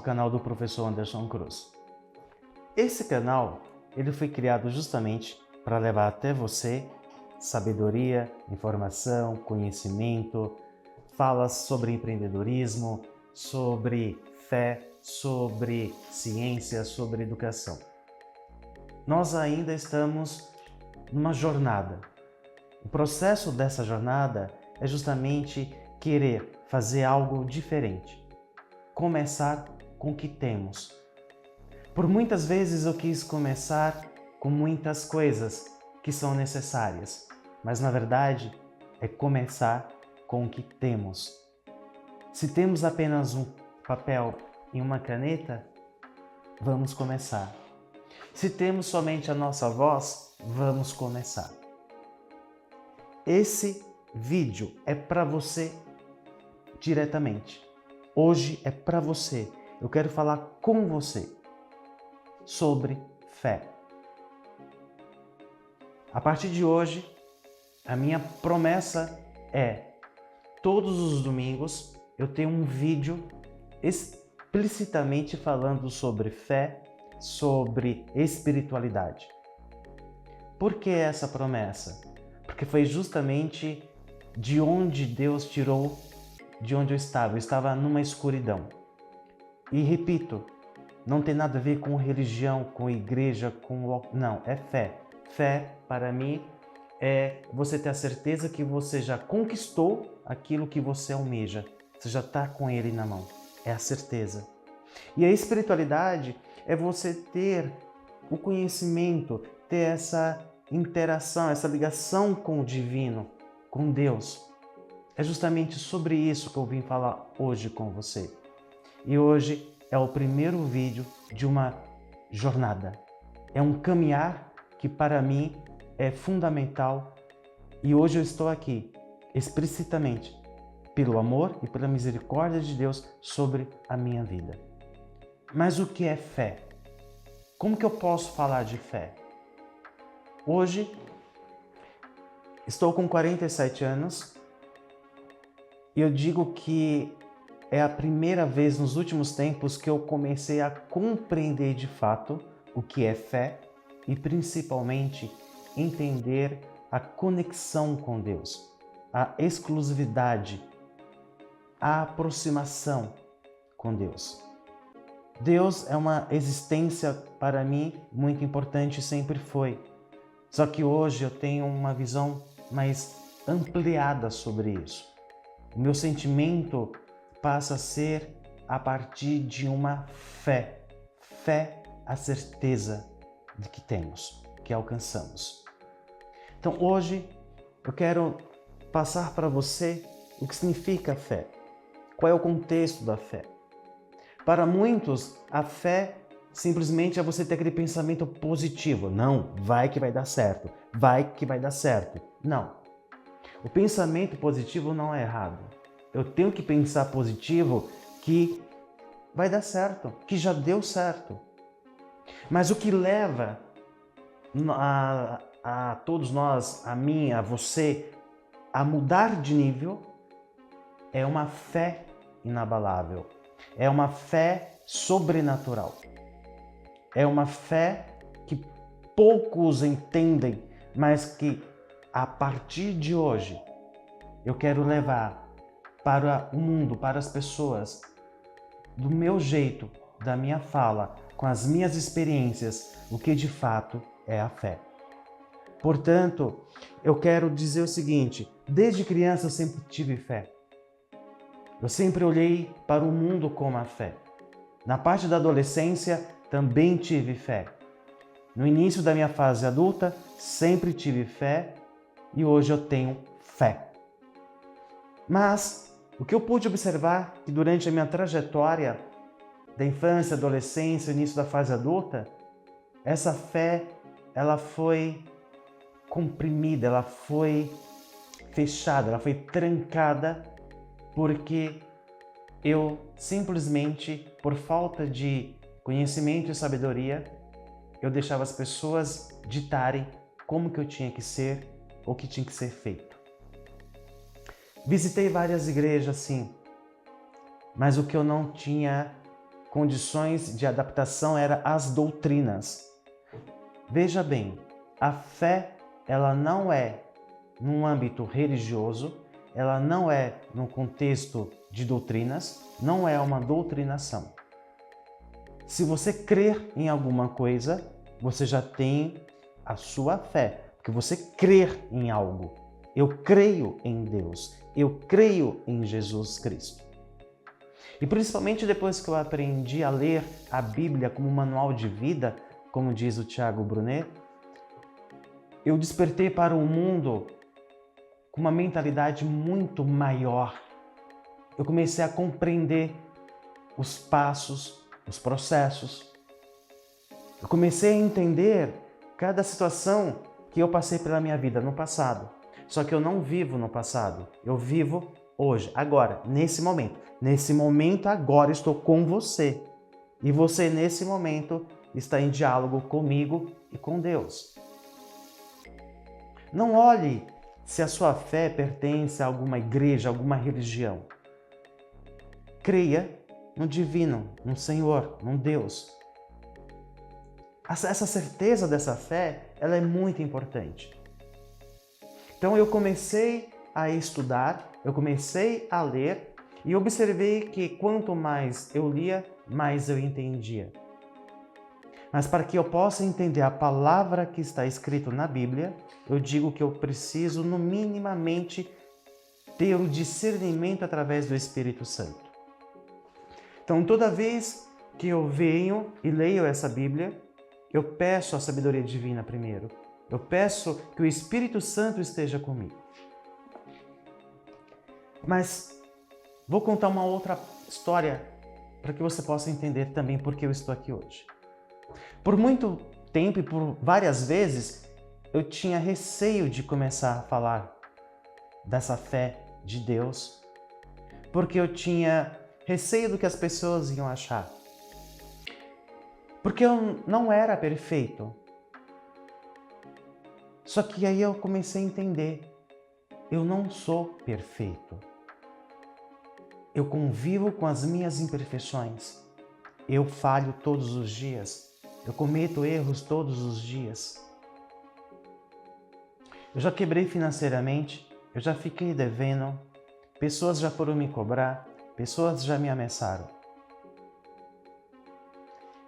canal do professor Anderson Cruz. Esse canal ele foi criado justamente para levar até você sabedoria, informação, conhecimento, falas sobre empreendedorismo, sobre fé, sobre ciência, sobre educação. Nós ainda estamos numa jornada. O processo dessa jornada é justamente querer fazer algo diferente. Começar com o que temos. Por muitas vezes eu quis começar com muitas coisas que são necessárias, mas na verdade é começar com o que temos. Se temos apenas um papel e uma caneta, vamos começar. Se temos somente a nossa voz, vamos começar. Esse vídeo é para você diretamente. Hoje é para você. Eu quero falar com você sobre fé. A partir de hoje, a minha promessa é, todos os domingos, eu tenho um vídeo explicitamente falando sobre fé, sobre espiritualidade. Por que essa promessa? Porque foi justamente de onde Deus tirou, de onde eu estava. Eu estava numa escuridão. E repito, não tem nada a ver com religião, com igreja, não, é fé. Fé, para mim, é você ter a certeza que você já conquistou aquilo que você almeja. Você já está com ele na mão. É a certeza. E a espiritualidade é você ter o conhecimento, ter essa interação, essa ligação com o divino, com Deus. É justamente sobre isso que eu vim falar hoje com você. E hoje é o primeiro vídeo de uma jornada. É um caminhar que para mim é fundamental e hoje eu estou aqui explicitamente pelo amor e pela misericórdia de Deus sobre a minha vida. Mas o que é fé? Como que eu posso falar de fé? Hoje estou com 47 anos e eu digo que é a primeira vez nos últimos tempos que eu comecei a compreender de fato o que é fé e principalmente entender a conexão com Deus, a exclusividade, a aproximação com Deus. Deus é uma existência para mim muito importante e sempre foi. Só que hoje eu tenho uma visão mais ampliada sobre isso. O meu sentimento passa a ser a partir de uma fé. Fé, a certeza de que temos, que alcançamos. Então hoje eu quero passar para você o que significa fé. Qual é o contexto da fé? Para muitos, a fé simplesmente é você ter aquele pensamento positivo. Não, vai que vai dar certo. Vai que vai dar certo. Não. O pensamento positivo não é errado. Eu tenho que pensar positivo que vai dar certo, que já deu certo. Mas o que leva a todos nós, a mim, a você, a mudar de nível é uma fé inabalável. É uma fé sobrenatural. É uma fé que poucos entendem, mas que a partir de hoje eu quero levar para o mundo, para as pessoas, do meu jeito, da minha fala, com as minhas experiências, o que de fato é a fé. Portanto, eu quero dizer o seguinte, desde criança eu sempre tive fé. Eu sempre olhei para o mundo com a fé. Na parte da adolescência, também tive fé. No início da minha fase adulta, sempre tive fé e hoje eu tenho fé. Mas o que eu pude observar que durante a minha trajetória da infância, adolescência, início da fase adulta, essa fé, ela foi comprimida, ela foi fechada, ela foi trancada porque eu simplesmente, por falta de conhecimento e sabedoria, eu deixava as pessoas ditarem como que eu tinha que ser ou o que tinha que ser feito. Visitei várias igrejas, sim, mas o que eu não tinha condições de adaptação eram as doutrinas. Veja bem, a fé, ela não é num âmbito religioso, ela não é num contexto de doutrinas, não é uma doutrinação. Se você crer em alguma coisa, você já tem a sua fé, porque você crer em algo. Eu creio em Deus, eu creio em Jesus Cristo. E principalmente depois que eu aprendi a ler a Bíblia como um manual de vida, como diz o Thiago Brunet, eu despertei para um mundo com uma mentalidade muito maior. Eu comecei a compreender os passos, os processos. Eu comecei a entender cada situação que eu passei pela minha vida no passado. Só que eu não vivo no passado, eu vivo hoje, agora, nesse momento. Nesse momento, agora, estou com você. E você, nesse momento, está em diálogo comigo e com Deus. Não olhe se a sua fé pertence a alguma igreja, a alguma religião. Creia no divino, no Senhor, no Deus. Essa certeza dessa fé, ela é muito importante. Então eu comecei a estudar, eu comecei a ler e observei que quanto mais eu lia, mais eu entendia. Mas para que eu possa entender a palavra que está escrita na Bíblia, eu digo que eu preciso, no minimamente, ter o discernimento através do Espírito Santo. Então, toda vez que eu venho e leio essa Bíblia, eu peço a sabedoria divina primeiro. Eu peço que o Espírito Santo esteja comigo. Mas vou contar uma outra história para que você possa entender também por que eu estou aqui hoje. Por muito tempo e por várias vezes, eu tinha receio de começar a falar dessa fé de Deus, porque eu tinha receio do que as pessoas iam achar. Porque eu não era perfeito. Só que aí eu comecei a entender, eu não sou perfeito. Eu convivo com as minhas imperfeições. Eu falho todos os dias. Eu cometo erros todos os dias. Eu já quebrei financeiramente, eu já fiquei devendo, pessoas já foram me cobrar, pessoas já me ameaçaram.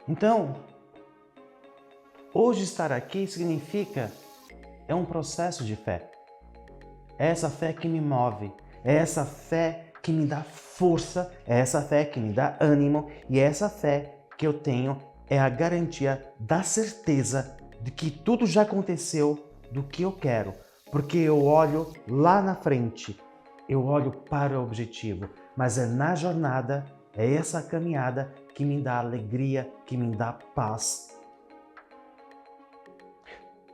Então, hoje estar aqui significa, é um processo de fé. É essa fé que me move, é essa fé que me dá força, é essa fé que me dá ânimo e é essa fé que eu tenho é a garantia da certeza de que tudo já aconteceu do que eu quero, porque eu olho lá na frente, eu olho para o objetivo, mas é na jornada, é essa caminhada que me dá alegria, que me dá paz.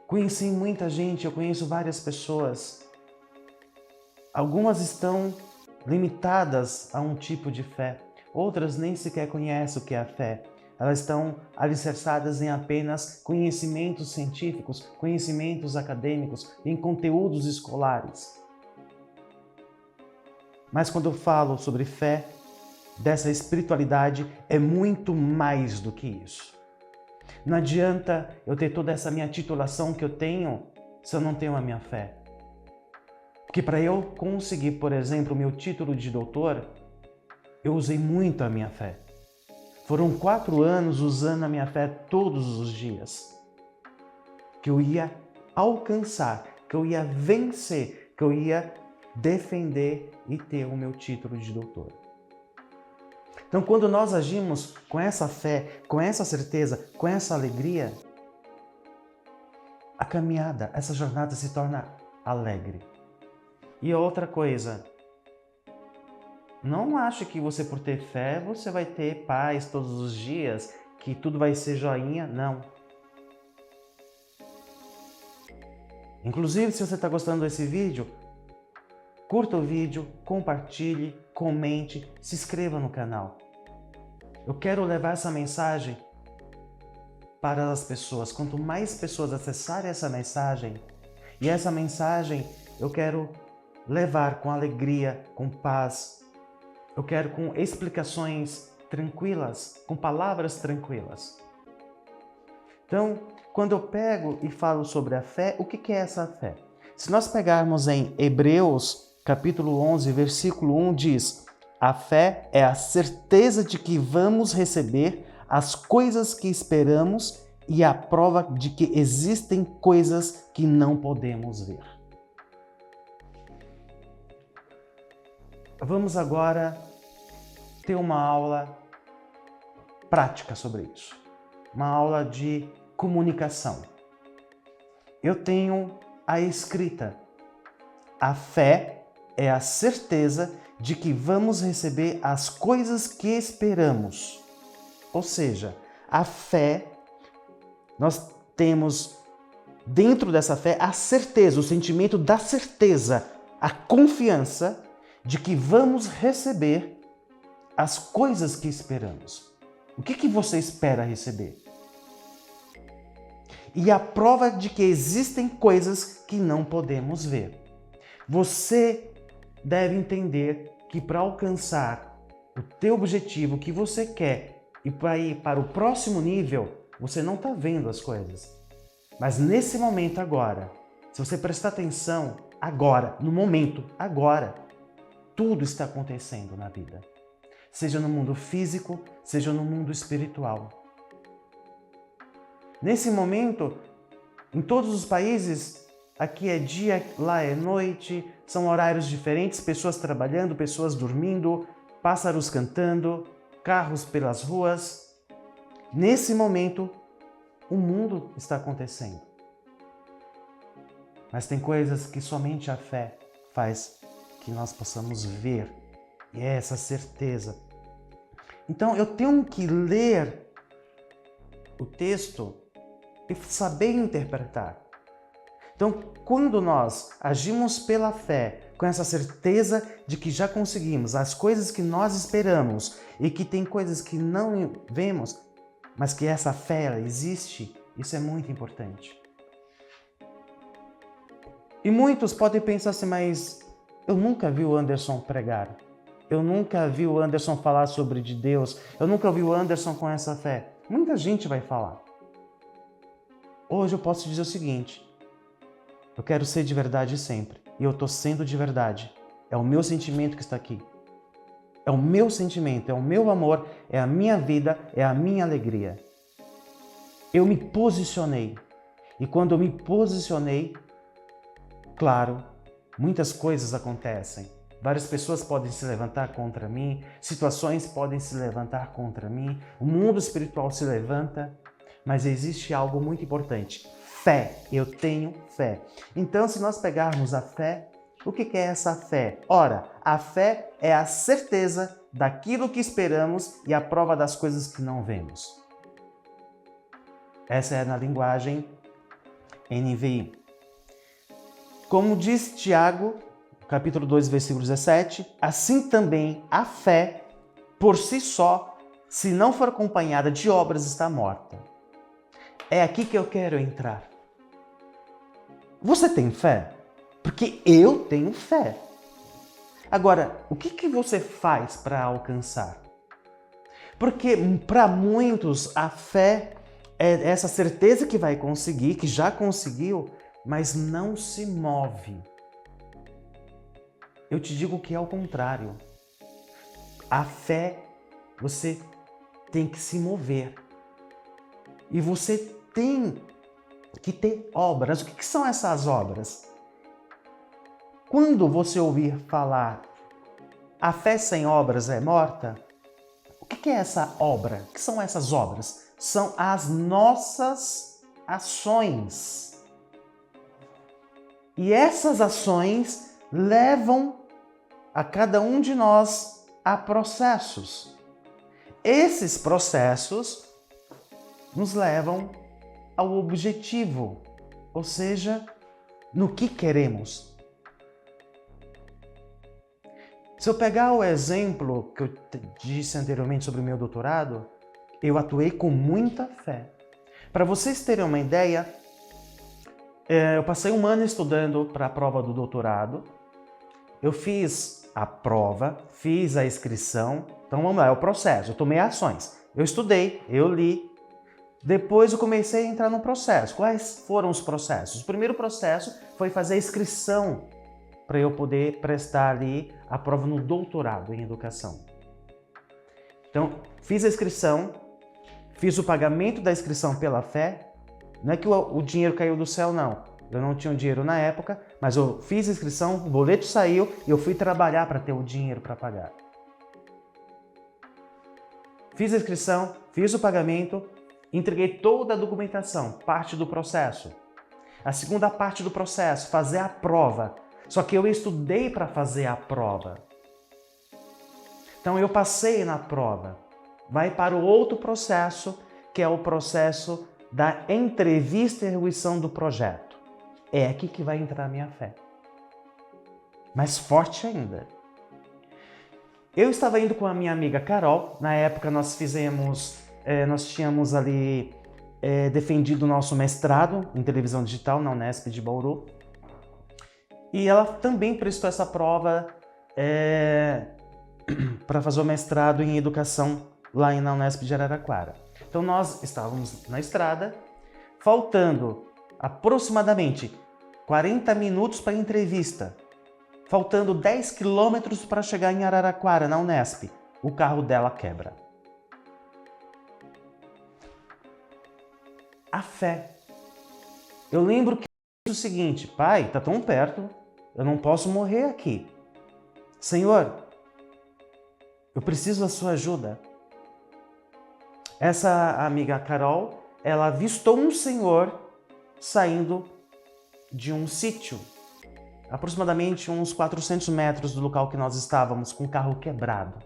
Conheci muita gente, eu conheço várias pessoas. Algumas estão limitadas a um tipo de fé, outras nem sequer conhecem o que é a fé. Elas estão alicerçadas em apenas conhecimentos científicos, conhecimentos acadêmicos, em conteúdos escolares. Mas quando eu falo sobre fé, dessa espiritualidade, é muito mais do que isso. Não adianta eu ter toda essa minha titulação que eu tenho se eu não tenho a minha fé. Porque para eu conseguir, por exemplo, o meu título de doutor, eu usei muito a minha fé. Foram 4 anos usando a minha fé todos os dias. Que eu ia alcançar, que eu ia vencer, que eu ia defender e ter o meu título de doutor. Então, quando nós agimos com essa fé, com essa certeza, com essa alegria, a caminhada, essa jornada se torna alegre. E outra coisa, não ache que você, por ter fé, você vai ter paz todos os dias, que tudo vai ser joinha, não. Inclusive, se você está gostando desse vídeo, curta o vídeo, compartilhe, comente, se inscreva no canal. Eu quero levar essa mensagem para as pessoas. Quanto mais pessoas acessarem essa mensagem, e essa mensagem eu quero levar com alegria, com paz. Eu quero com explicações tranquilas, com palavras tranquilas. Então, quando eu pego e falo sobre a fé, o que é essa fé? Se nós pegarmos em Hebreus, capítulo 11, versículo 1, diz: a fé é a certeza de que vamos receber as coisas que esperamos e a prova de que existem coisas que não podemos ver. Vamos agora ter uma aula prática sobre isso. Uma aula de comunicação. Eu tenho a escrita. A fé é a certeza de que vamos receber as coisas que esperamos. Ou seja, a fé, nós temos dentro dessa fé a certeza, o sentimento da certeza, a confiança de que vamos receber as coisas que esperamos. O que você espera receber? E a prova de que existem coisas que não podemos ver. Você deve entender que para alcançar o teu objetivo que você quer e para ir para o próximo nível, você não está vendo as coisas. Mas nesse momento agora, se você prestar atenção agora, no momento agora, tudo está acontecendo na vida. Seja no mundo físico, seja no mundo espiritual. Nesse momento, em todos os países, aqui é dia, lá é noite, são horários diferentes, pessoas trabalhando, pessoas dormindo, pássaros cantando, carros pelas ruas. Nesse momento, o mundo está acontecendo. Mas tem coisas que somente a fé faz que nós possamos ver. E é essa certeza. Então eu tenho que ler o texto e saber interpretar. Então, quando nós agimos pela fé, com essa certeza de que já conseguimos as coisas que nós esperamos e que tem coisas que não vemos, mas que essa fé ela existe, isso é muito importante. E muitos podem pensar assim, mas eu nunca vi o Anderson pregar. Eu nunca vi o Anderson falar sobre de Deus. Eu nunca vi o Anderson com essa fé. Muita gente vai falar. Hoje eu posso dizer o seguinte. Eu quero ser de verdade sempre. E eu estou sendo de verdade. É o meu sentimento que está aqui. É o meu sentimento, é o meu amor, é a minha vida, é a minha alegria. Eu me posicionei. E quando eu me posicionei, claro, muitas coisas acontecem. Várias pessoas podem se levantar contra mim, situações podem se levantar contra mim, o mundo espiritual se levanta, mas existe algo muito importante: fé. Eu tenho fé. Então, se nós pegarmos a fé, o que é essa fé? Ora, a fé é a certeza daquilo que esperamos e a prova das coisas que não vemos. Essa é na linguagem NVI. Como diz Tiago, capítulo 2, versículo 17, assim também a fé, por si só, se não for acompanhada de obras, está morta. É aqui que eu quero entrar. Você tem fé? Porque eu tenho fé. Agora, o que você faz para alcançar? Porque para muitos a fé é essa certeza que vai conseguir, que já conseguiu, mas não se move. Eu te digo que é o contrário. A fé, você tem que se mover. E você tem que ter obras. O que são essas obras? Quando você ouvir falar a fé sem obras é morta, o que é essa obra? O que são essas obras? São as nossas ações. E essas ações levam a cada um de nós a processos. Esses processos nos levam ao objetivo, ou seja, no que queremos. Se eu pegar o exemplo que eu disse anteriormente sobre o meu doutorado, eu atuei com muita fé. Para vocês terem uma ideia, eu passei um ano estudando para a prova do doutorado. Eu fiz a prova, fiz a inscrição. Então vamos lá, é o processo. Eu tomei ações. Eu estudei, eu li. Depois eu comecei a entrar no processo. Quais foram os processos? O primeiro processo foi fazer a inscrição para eu poder prestar ali a prova no doutorado em educação. Então, fiz a inscrição, fiz o pagamento da inscrição pela fé. Não é que o dinheiro caiu do céu, não. Eu não tinha o dinheiro na época, mas eu fiz a inscrição, o boleto saiu e eu fui trabalhar para ter o dinheiro para pagar. Fiz a inscrição, fiz o pagamento, entreguei toda a documentação, parte do processo. A segunda parte do processo, fazer a prova. Só que eu estudei para fazer a prova. Então eu passei na prova. Vai para o outro processo, que é o processo da entrevista e execução do projeto. É aqui que vai entrar a minha fé. Mais forte ainda. Eu estava indo com a minha amiga Carol. Na época nós tínhamos ali defendido o nosso mestrado em televisão digital na Unesp de Bauru. E ela também prestou essa prova para fazer o mestrado em educação lá na Unesp de Araraquara. Então nós estávamos na estrada, faltando aproximadamente 40 minutos para a entrevista, faltando 10 quilômetros para chegar em Araraquara, na Unesp. O carro dela quebra. A fé. Eu lembro que eu disse o seguinte: pai, está tão perto, eu não posso morrer aqui. Senhor, eu preciso da sua ajuda. Essa amiga Carol, ela avistou um senhor saindo de um sítio, aproximadamente uns 400 metros do local que nós estávamos, com o carro quebrado.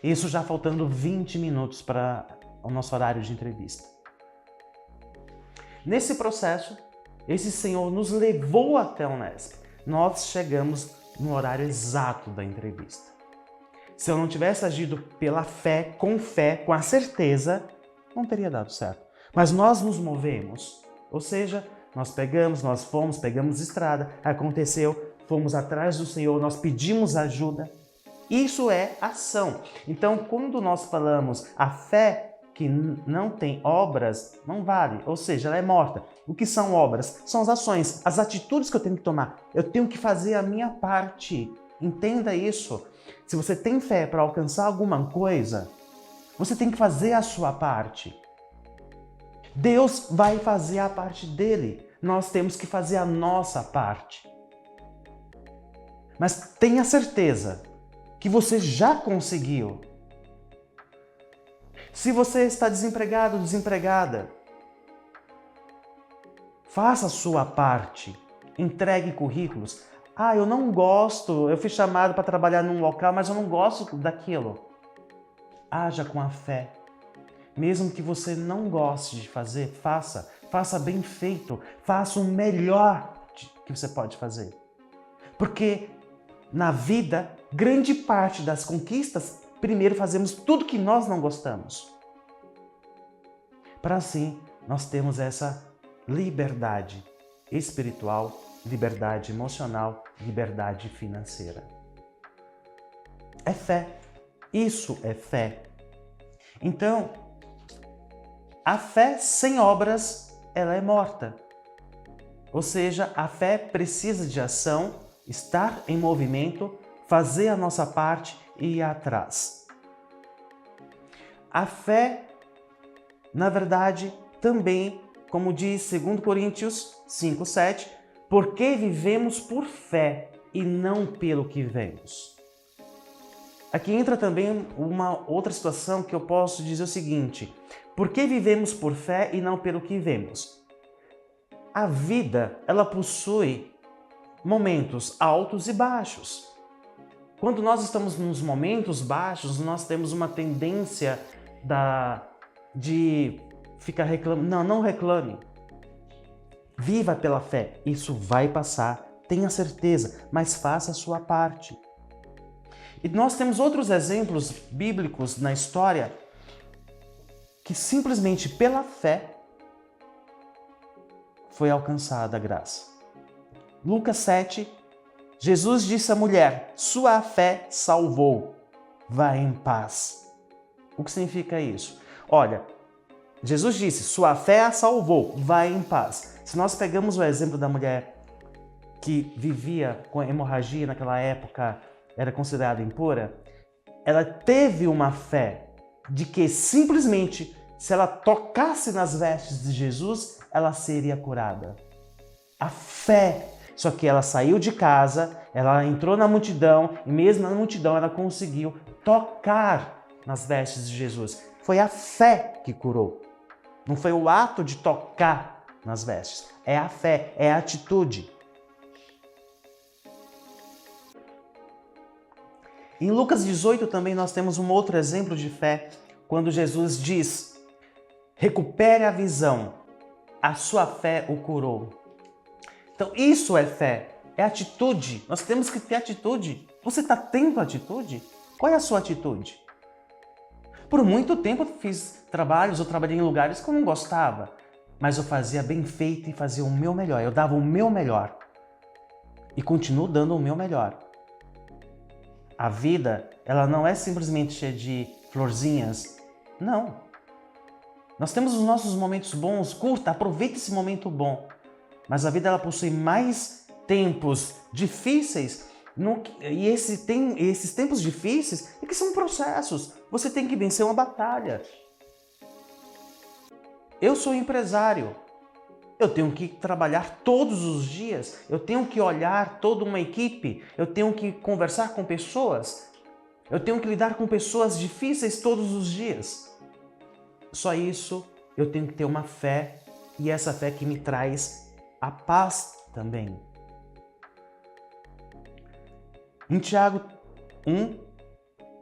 Isso já faltando 20 minutos para o nosso horário de entrevista. Nesse processo, esse senhor nos levou até a Unesp. Nós chegamos no horário exato da entrevista. Se eu não tivesse agido pela fé, com a certeza, não teria dado certo. Mas nós nos movemos, ou seja, nós pegamos estrada, aconteceu, fomos atrás do Senhor, nós pedimos ajuda. Isso é ação. Então, quando nós falamos a fé que não tem obras, não vale, ou seja, ela é morta. O que são obras? São as ações, as atitudes que eu tenho que tomar. Eu tenho que fazer a minha parte. Entenda isso. Se você tem fé para alcançar alguma coisa, você tem que fazer a sua parte. Deus vai fazer a parte dele. Nós temos que fazer a nossa parte. Mas tenha certeza que você já conseguiu. Se você está desempregado, desempregada, faça a sua parte. Entregue currículos. Ah, eu não gosto, eu fui chamado para trabalhar num local, mas eu não gosto daquilo. Haja com a fé. Mesmo que você não goste de fazer, faça. Faça bem feito. Faça o melhor que você pode fazer. Porque na vida, grande parte das conquistas, primeiro fazemos tudo que nós não gostamos. Para assim, nós temos essa liberdade espiritual, liberdade emocional, liberdade financeira. É fé. Isso é fé. Então, a fé sem obras, ela é morta. Ou seja, a fé precisa de ação, estar em movimento, fazer a nossa parte e ir atrás. A fé, na verdade, também, como diz 2 Coríntios 5:7, porque vivemos por fé e não pelo que vemos. Aqui entra também uma outra situação que eu posso dizer o seguinte: por que vivemos por fé e não pelo que vemos? A vida, ela possui momentos altos e baixos. Quando nós estamos nos momentos baixos, nós temos uma tendência de ficar reclamando. Não reclame. Viva pela fé. Isso vai passar, tenha certeza, mas faça a sua parte. E nós temos outros exemplos bíblicos na história que simplesmente pela fé foi alcançada a graça. Lucas 7, Jesus disse à mulher: sua fé salvou, vá em paz. O que significa isso? Olha, Jesus disse: sua fé a salvou, vá em paz. Se nós pegamos o exemplo da mulher que vivia com hemorragia naquela época, era considerada impura, ela teve uma fé de que simplesmente, se ela tocasse nas vestes de Jesus, ela seria curada. A fé. Só que ela saiu de casa, ela entrou na multidão e mesmo na multidão ela conseguiu tocar nas vestes de Jesus. Foi a fé que curou. Não foi o ato de tocar nas vestes. É a fé, é a atitude. Em Lucas 18 também nós temos um outro exemplo de fé, quando Jesus diz: recupere a visão, a sua fé o curou. Então isso é fé, é atitude. Nós temos que ter atitude. Você está tendo atitude? Qual é a sua atitude? Por muito tempo eu fiz trabalhos, eu trabalhei em lugares que eu não gostava, mas eu fazia bem feito e fazia o meu melhor. Eu dava o meu melhor e continuo dando o meu melhor. A vida, ela não é simplesmente cheia de florzinhas. Não. Nós temos os nossos momentos bons, curta, aproveite esse momento bom. Mas a vida, ela possui mais tempos difíceis. E esses tempos difíceis é que são processos. Você tem que vencer uma batalha. Eu sou empresário. Eu tenho que trabalhar todos os dias, eu tenho que olhar toda uma equipe, eu tenho que conversar com pessoas, eu tenho que lidar com pessoas difíceis todos os dias. Só isso eu tenho que ter uma fé, e essa fé que me traz a paz também. Em Tiago 1,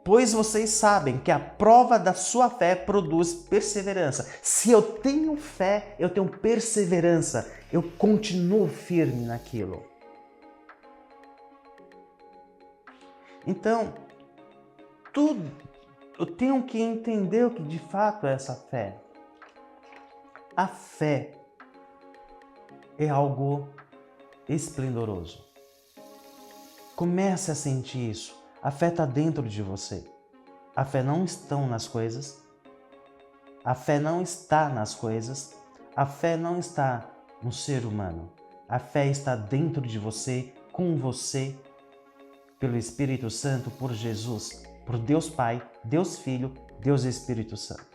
pois vocês sabem que a prova da sua fé produz perseverança. Se eu tenho fé, eu tenho perseverança. Eu continuo firme naquilo. Então, eu tenho que entender o que de fato é essa fé. A fé é algo esplendoroso. Comece a sentir isso. A fé está dentro de você. A fé não está nas coisas. A fé não está nas coisas. A fé não está no ser humano. A fé está dentro de você, com você, pelo Espírito Santo, por Jesus, por Deus Pai, Deus Filho, Deus Espírito Santo.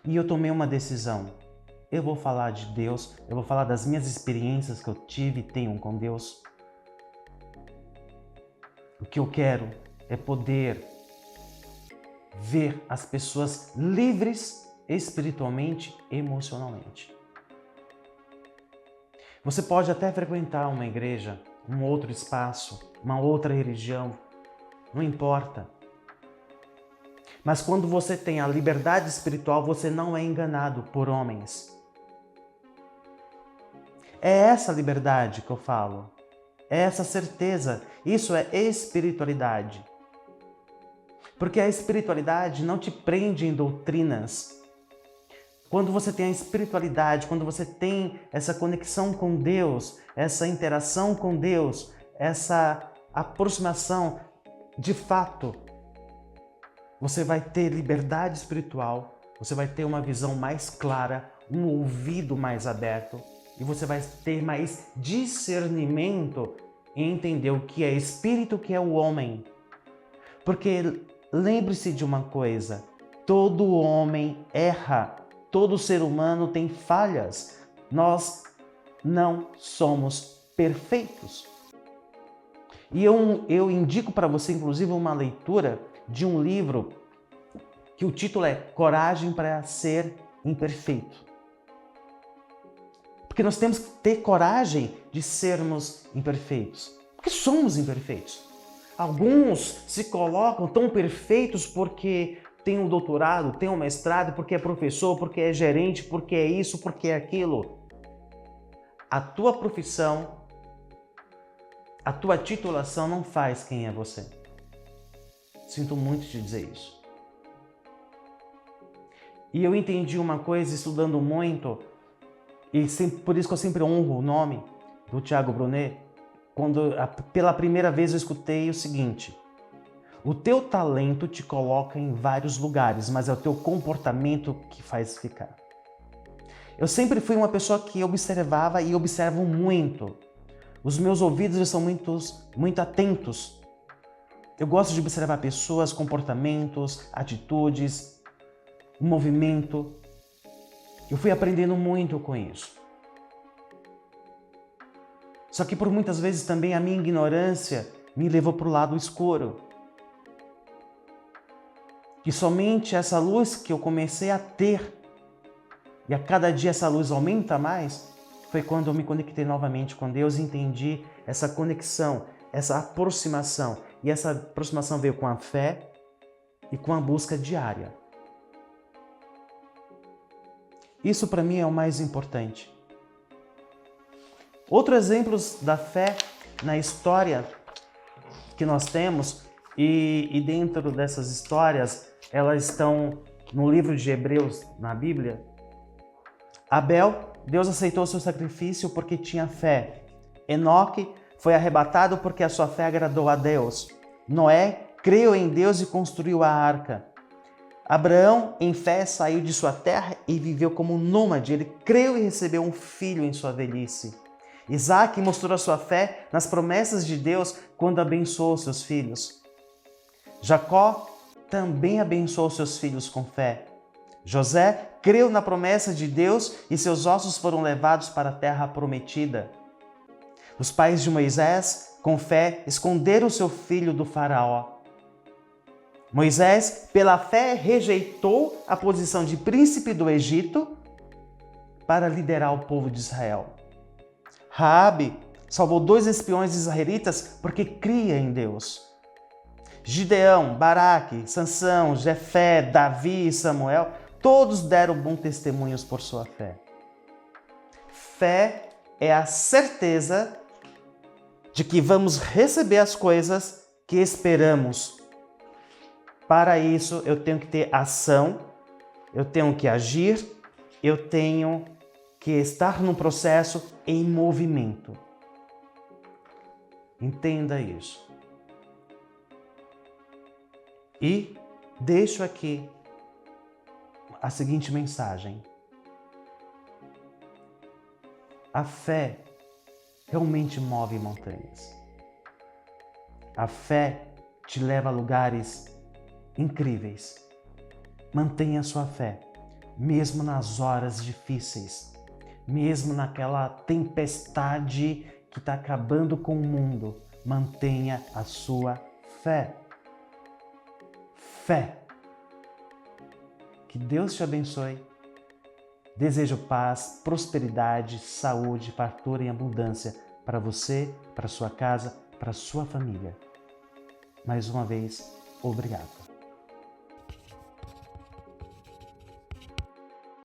E eu tomei uma decisão. Eu vou falar de Deus, eu vou falar das minhas experiências que eu tive e tenho com Deus. O que eu quero é poder ver as pessoas livres espiritualmente, emocionalmente. Você pode até frequentar uma igreja, um outro espaço, uma outra religião, não importa. Mas quando você tem a liberdade espiritual, você não é enganado por homens. É essa liberdade que eu falo. É essa certeza. Isso é espiritualidade. Porque a espiritualidade não te prende em doutrinas. Quando você tem a espiritualidade, quando você tem essa conexão com Deus, essa interação com Deus, essa aproximação, de fato, você vai ter liberdade espiritual, você vai ter uma visão mais clara, um ouvido mais aberto, e você vai ter mais discernimento em entender o que é espírito, o que é o homem. Porque lembre-se de uma coisa, todo homem erra, todo ser humano tem falhas. Nós não somos perfeitos. E eu indico para você, inclusive, uma leitura de um livro que o título é Coragem para Ser Imperfeito. Porque nós temos que ter coragem de sermos imperfeitos. Porque somos imperfeitos. Alguns se colocam tão perfeitos porque tem um doutorado, tem um mestrado, porque é professor, porque é gerente, porque é isso, porque é aquilo. A tua profissão, a tua titulação não faz quem é você. Sinto muito te dizer isso. E eu entendi uma coisa estudando muito, e por isso que eu sempre honro o nome do Tiago Brunet. quando pela primeira vez eu escutei o seguinte: o teu talento te coloca em vários lugares, mas é o teu comportamento que faz ficar. Eu sempre fui uma pessoa que observava e observo muito. Os meus ouvidos são muito atentos. Eu gosto de observar pessoas, comportamentos, atitudes, movimento. Eu fui aprendendo muito com isso. Só que por muitas vezes também a minha ignorância me levou para o lado escuro. E somente essa luz que eu comecei a ter, e a cada dia essa luz aumenta mais, foi quando eu me conectei novamente com Deus e entendi essa conexão, essa aproximação. E essa aproximação veio com a fé e com a busca diária. Isso para mim é o mais importante. Outros exemplos da fé na história que nós temos, e dentro dessas histórias, elas estão no livro de Hebreus, na Bíblia. Abel, Deus aceitou seu sacrifício porque tinha fé. Enoque foi arrebatado porque a sua fé agradou a Deus. Noé creu em Deus e construiu a arca. Abraão, em fé, saiu de sua terra e viveu como nômade. Ele creu e recebeu um filho em sua velhice. Isaac mostrou a sua fé nas promessas de Deus quando abençoou seus filhos. Jacó também abençoou seus filhos com fé. José creu na promessa de Deus e seus ossos foram levados para a terra prometida. Os pais de Moisés, com fé, esconderam seu filho do faraó. Moisés, pela fé, rejeitou a posição de príncipe do Egito para liderar o povo de Israel. Raabe salvou 2 espiões israelitas porque cria em Deus. Gideão, Baraque, Sansão, Jefé, Davi e Samuel, todos deram bons testemunhos por sua fé. Fé é a certeza de que vamos receber as coisas que esperamos. Para isso, eu tenho que ter ação, eu tenho que agir, eu tenho que estar num processo em movimento. Entenda isso. E deixo aqui a seguinte mensagem. A fé realmente move montanhas. A fé te leva a lugares incríveis. Mantenha a sua fé, mesmo nas horas difíceis, mesmo naquela tempestade que está acabando com o mundo. Mantenha a sua fé. Fé. Que Deus te abençoe. Desejo paz, prosperidade, saúde, fartura e abundância para você, para sua casa, para sua família. Mais uma vez, obrigado.